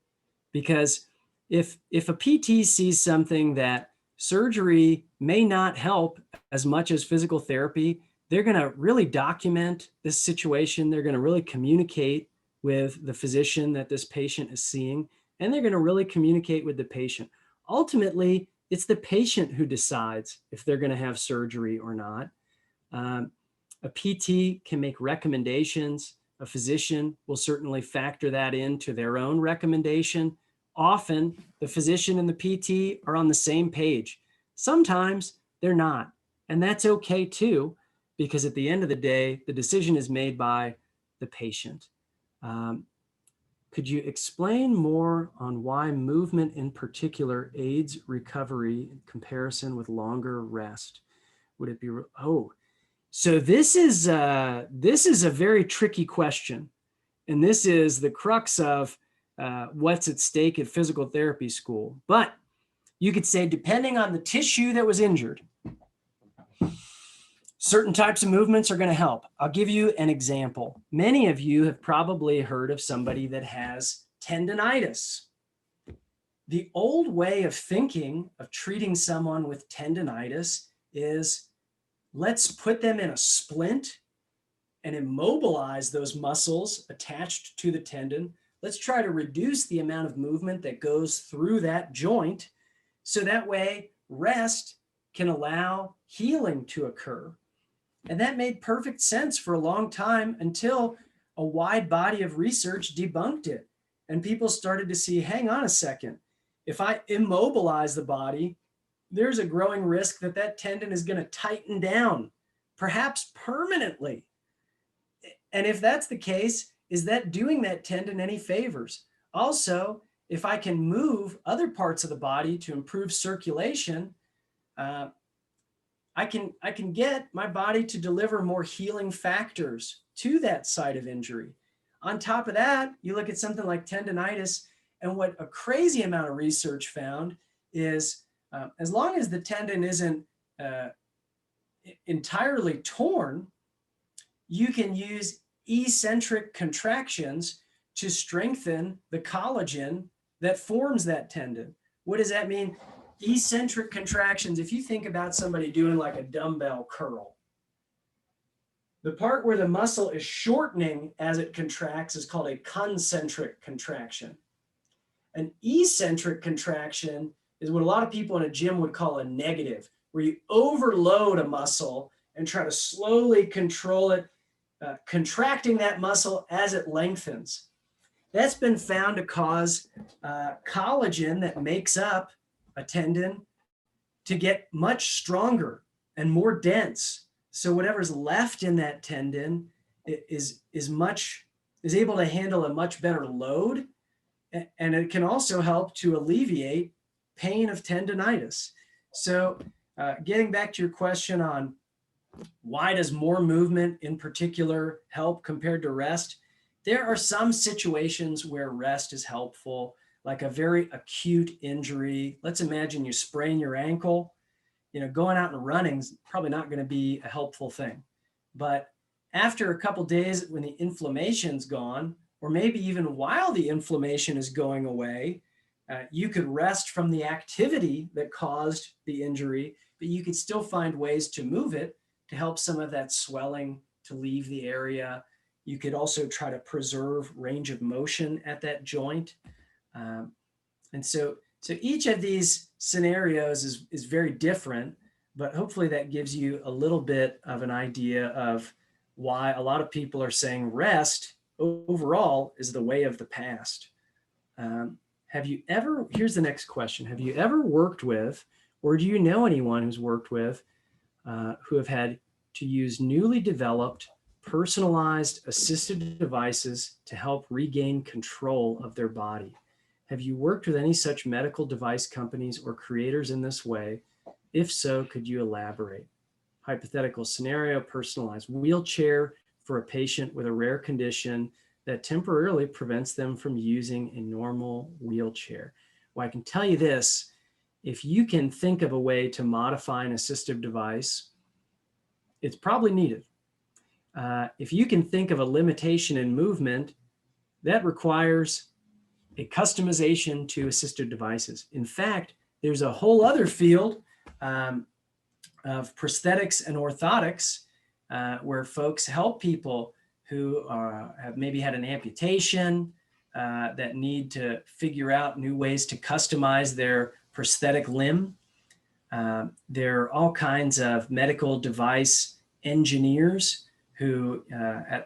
Because if a PT sees something that surgery may not help as much as physical therapy, they're going to really document this situation. They're going to really communicate with the physician that this patient is seeing, and they're going to really communicate with the patient. Ultimately, it's the patient who decides if they're going to have surgery or not. A PT can make recommendations. A physician will certainly factor that into their own recommendation. Often, the physician and the PT are on the same page. Sometimes they're not, and that's okay too, because at the end of the day, the decision is made by the patient. Could you explain more on why movement in particular aids recovery in comparison with longer rest? Would it be, so this is a very tricky question. And this is the crux of what's at stake at physical therapy school. But you could say, depending on the tissue that was injured, certain types of movements are going to help. I'll give you an example. Many of you have probably heard of somebody that has tendinitis. The old way of thinking of treating someone with tendinitis is let's put them in a splint and immobilize those muscles attached to the tendon. Let's try to reduce the amount of movement that goes through that joint so that way rest can allow healing to occur. And that made perfect sense for a long time until a wide body of research debunked it. And people started to see, hang on a second, if I immobilize the body, there's a growing risk that that tendon is going to tighten down, perhaps permanently. And if that's the case, is that doing that tendon any favors? Also, if I can move other parts of the body to improve circulation, I can get my body to deliver more healing factors to that site of injury. On top of that, you look at something like tendonitis, and what a crazy amount of research found is as long as the tendon isn't entirely torn, you can use eccentric contractions to strengthen the collagen that forms that tendon. What does that mean? Eccentric contractions, if you think about somebody doing like a dumbbell curl, the part where the muscle is shortening as it contracts is called a concentric contraction. An eccentric contraction is what a lot of people in a gym would call a negative, where you overload a muscle and try to slowly control it, contracting that muscle as it lengthens. That's been found to cause collagen that makes up a tendon to get much stronger and more dense. So whatever's left in that tendon is able to handle a much better load, and it can also help to alleviate pain of tendonitis. So getting back to your question on why does more movement in particular help compared to rest? There are some situations where rest is helpful, like a very acute injury. Let's imagine you sprain your ankle. Going out and running is probably not going to be a helpful thing. But after a couple days, when the inflammation's gone, or maybe even while the inflammation is going away, you could rest from the activity that caused the injury, but you could still find ways to move it to help some of that swelling to leave the area. You could also try to preserve range of motion at that joint. And so each of these scenarios is very different, but hopefully that gives you a little bit of an idea of why a lot of people are saying rest overall is the way of the past. Here's the next question. Have you ever worked with, or do you know anyone who's worked with, who have had to use newly developed personalized assisted devices to help regain control of their body? Have you worked with any such medical device companies or creators in this way? If so, could you elaborate? Hypothetical scenario: personalized wheelchair for a patient with a rare condition that temporarily prevents them from using a normal wheelchair. Well, I can tell you this: if you can think of a way to modify an assistive device, it's probably needed. If you can think of a limitation in movement, that requires a customization to assistive devices. In fact, there's a whole other field of prosthetics and orthotics where folks help people who have maybe had an amputation that need to figure out new ways to customize their prosthetic limb. There are all kinds of medical device engineers who,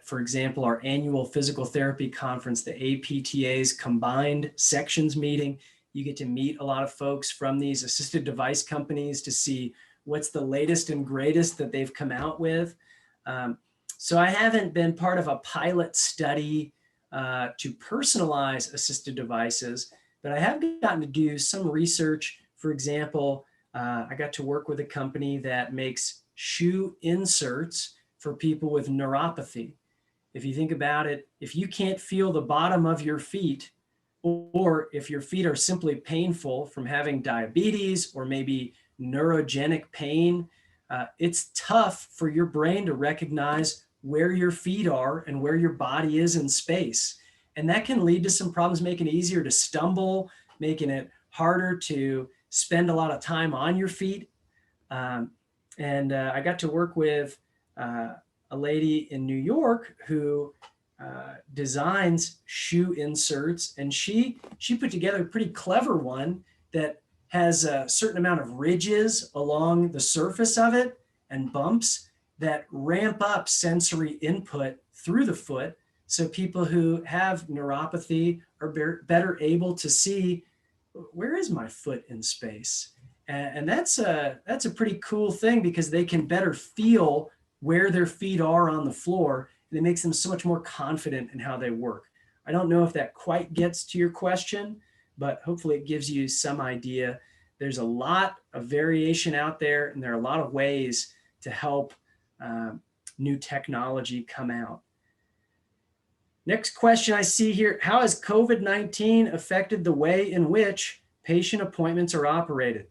for example, our annual physical therapy conference, the APTA's combined sections meeting, you get to meet a lot of folks from these assisted device companies to see what's the latest and greatest that they've come out with. So I haven't been part of a pilot study to personalize assisted devices, but I have gotten to do some research. For example, I got to work with a company that makes shoe inserts for people with neuropathy. If you think about it, if you can't feel the bottom of your feet, or if your feet are simply painful from having diabetes or maybe neurogenic pain, it's tough for your brain to recognize where your feet are and where your body is in space. And that can lead to some problems, making it easier to stumble, making it harder to spend a lot of time on your feet. I got to work with a lady in New York who designs shoe inserts, and she put together a pretty clever one that has a certain amount of ridges along the surface of it and bumps that ramp up sensory input through the foot, so people who have neuropathy are better able to see, where is my foot in space? And that's a pretty cool thing, because they can better feel where their feet are on the floor, and it makes them so much more confident in how they work. I don't know if that quite gets to your question, but hopefully it gives you some idea there's a lot of variation out there, and there are a lot of ways to help new technology come out. Next question I see here, how has COVID-19 affected the way in which patient appointments are operated?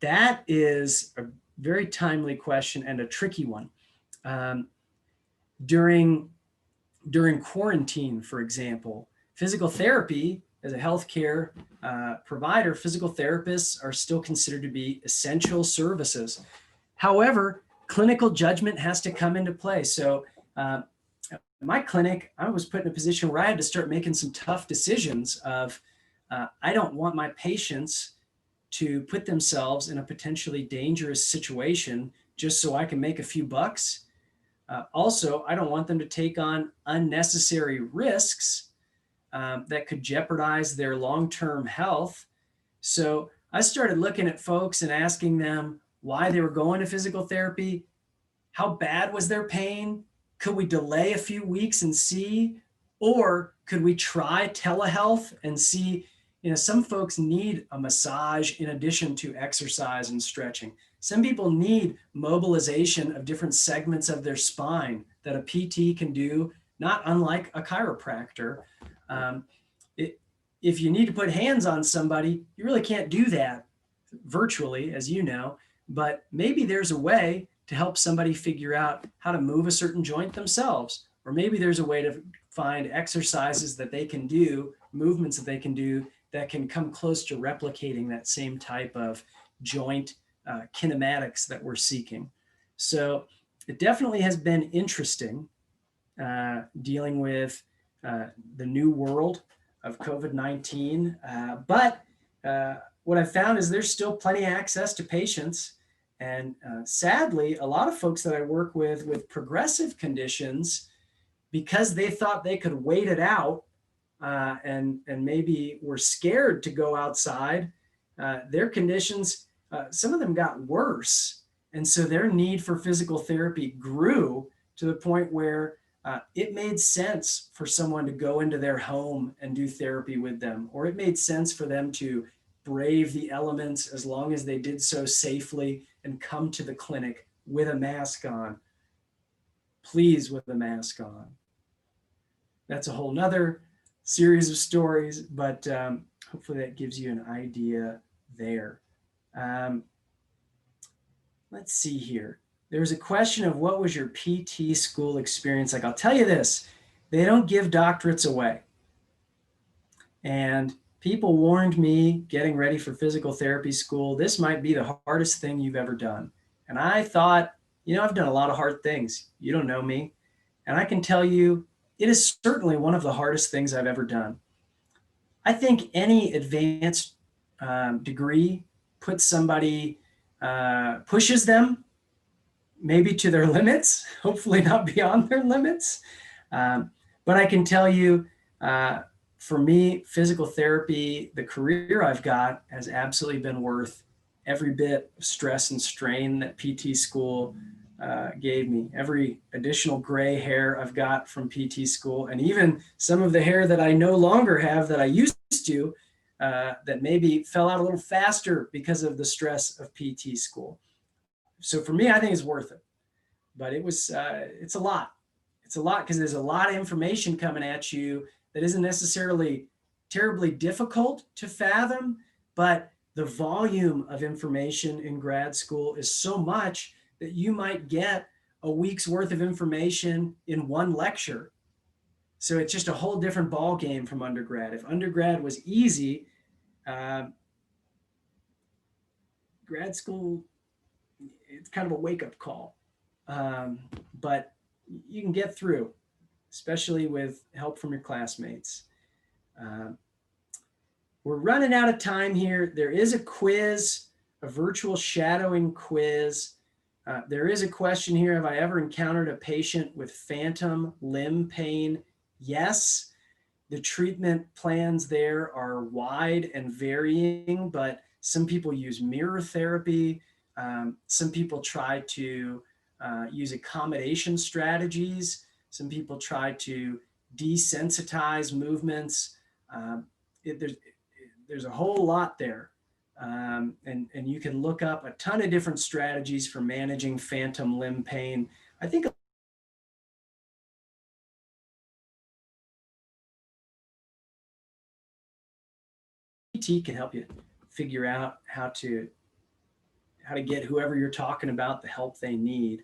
That is a very timely question and a tricky one. During quarantine, for example, physical therapy, as a healthcare provider, physical therapists are still considered to be essential services. However, clinical judgment has to come into play. So in my clinic, I was put in a position where I had to start making some tough decisions of, I don't want my patients to put themselves in a potentially dangerous situation just so I can make a few bucks. Also, I don't want them to take on unnecessary risks that could jeopardize their long-term health. So I started looking at folks and asking them why they were going to physical therapy, how bad was their pain, could we delay a few weeks and see, or could we try telehealth and see, some folks need a massage in addition to exercise and stretching. Some people need mobilization of different segments of their spine that a PT can do, not unlike a chiropractor. If you need to put hands on somebody, you really can't do that virtually, as you know, but maybe there's a way to help somebody figure out how to move a certain joint themselves. Or maybe there's a way to find exercises that they can do, movements that they can do that can come close to replicating that same type of joint kinematics that we're seeking. So it definitely has been interesting dealing with the new world of COVID-19. But what I found is there's still plenty of access to patients. And sadly, a lot of folks that I work with progressive conditions, because they thought they could wait it out and maybe were scared to go outside, their conditions, some of them got worse. And so their need for physical therapy grew to the point where it made sense for someone to go into their home and do therapy with them, or it made sense for them to brave the elements as long as they did so safely and come to the clinic with a mask on, please, with a mask on. That's a whole nother series of stories, but hopefully that gives you an idea there. Let's see here. There was a question of what was your PT school experience like? I'll tell you this, they don't give doctorates away. And people warned me getting ready for physical therapy school, this might be the hardest thing you've ever done. And I thought, I've done a lot of hard things. You don't know me. And I can tell you, it is certainly one of the hardest things I've ever done. I think any advanced degree puts somebody, pushes them maybe to their limits, hopefully not beyond their limits. But I can tell you, for me, physical therapy, the career I've got has absolutely been worth every bit of stress and strain that PT school gave me. Every additional gray hair I've got from PT school, and even some of the hair that I no longer have that I used to, that maybe fell out a little faster because of the stress of PT school. So for me, I think it's worth it. But it's a lot. It's a lot because there's a lot of information coming at you that isn't necessarily terribly difficult to fathom, but the volume of information in grad school is so much that you might get a week's worth of information in one lecture. So it's just a whole different ball game from undergrad. If undergrad was easy, grad school, it's kind of a wake-up call. But you can get through, especially with help from your classmates. We're running out of time here. There is a quiz, a virtual shadowing quiz. There is a question here, have I ever encountered a patient with phantom limb pain? Yes. The treatment plans there are wide and varying, but some people use mirror therapy. Some people try to use accommodation strategies. Some people try to desensitize movements. There's a whole lot there. And you can look up a ton of different strategies for managing phantom limb pain. I think PT can help you figure out how to get whoever you're talking about the help they need.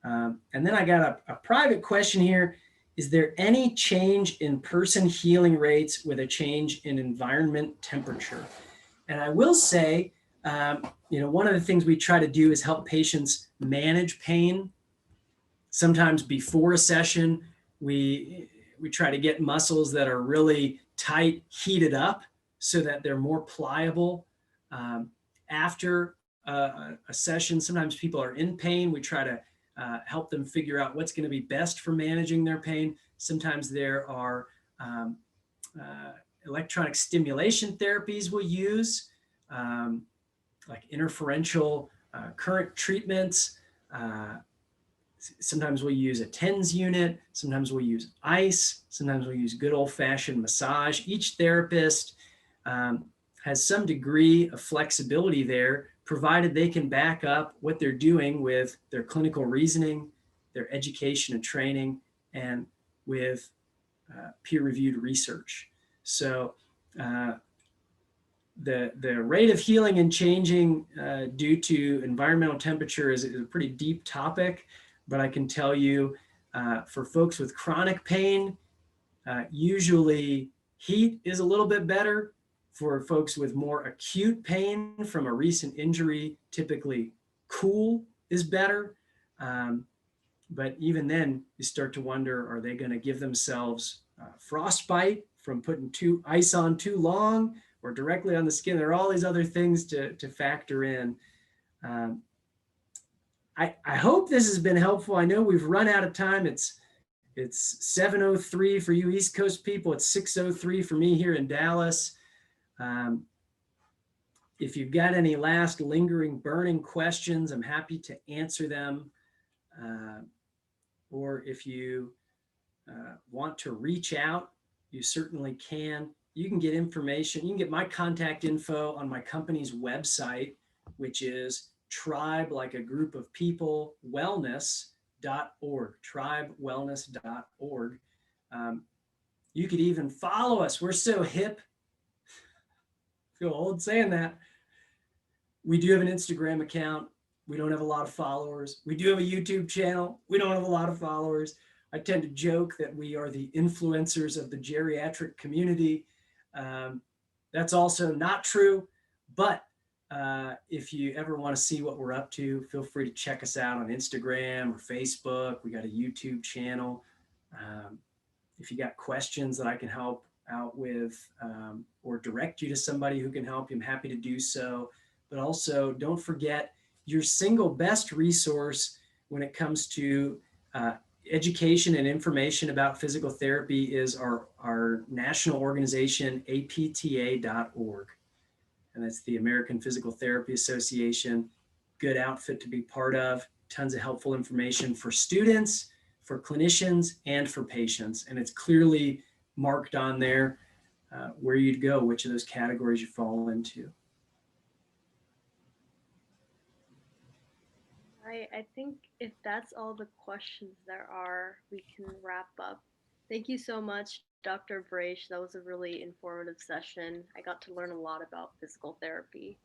And then I got a private question here. Is there any change in person healing rates with a change in environment temperature? And I will say, one of the things we try to do is help patients manage pain. Sometimes before a session, we try to get muscles that are really tight heated up so that they're more pliable. After a session, sometimes people are in pain. We try to help them figure out what's going to be best for managing their pain. Sometimes there are electronic stimulation therapies we'll use, like interferential current treatments. Sometimes we'll use a TENS unit. Sometimes we'll use ice. Sometimes we'll use good old-fashioned massage. Each therapist has some degree of flexibility there, provided they can back up what they're doing with their clinical reasoning, their education and training, and with peer-reviewed research. So the rate of healing and changing due to environmental temperature is a pretty deep topic, but I can tell you for folks with chronic pain, usually heat is a little bit better. For folks with more acute pain from a recent injury, typically cool is better. But even then, you start to wonder, are they going to give themselves frostbite from putting ice on too long or directly on the skin? There are all these other things to factor in. I hope this has been helpful. I know we've run out of time. It's 7:03 for you East Coast people. It's 6:03 for me here in Dallas. If you've got any last lingering, burning questions, I'm happy to answer them. Or if you want to reach out, you certainly can. You can get information. You can get my contact info on my company's website, which is tribe, like a group of people, wellness.org, tribewellness.org. You could even follow us. We're so hip. I feel old saying that. We do have an Instagram account. We don't have a lot of followers. We do have a YouTube channel. We don't have a lot of followers. I tend to joke that we are the influencers of the geriatric community. That's also not true, but if you ever want to see what we're up to, feel free to check us out on Instagram or Facebook. We got a YouTube channel. If you got questions that I can help out with or direct you to somebody who can help you, I'm happy to do so. But also, don't forget, your single best resource when it comes to education and information about physical therapy is our national organization, apta.org. And that's the American Physical Therapy Association. Good outfit to be part of. Tons of helpful information for students, for clinicians, and for patients. And it's clearly marked on there where you'd go, which of those categories you fall into. I think if that's all the questions there are, we can wrap up. Thank you so much, Dr. Braitsch. That was a really informative session. I got to learn a lot about physical therapy.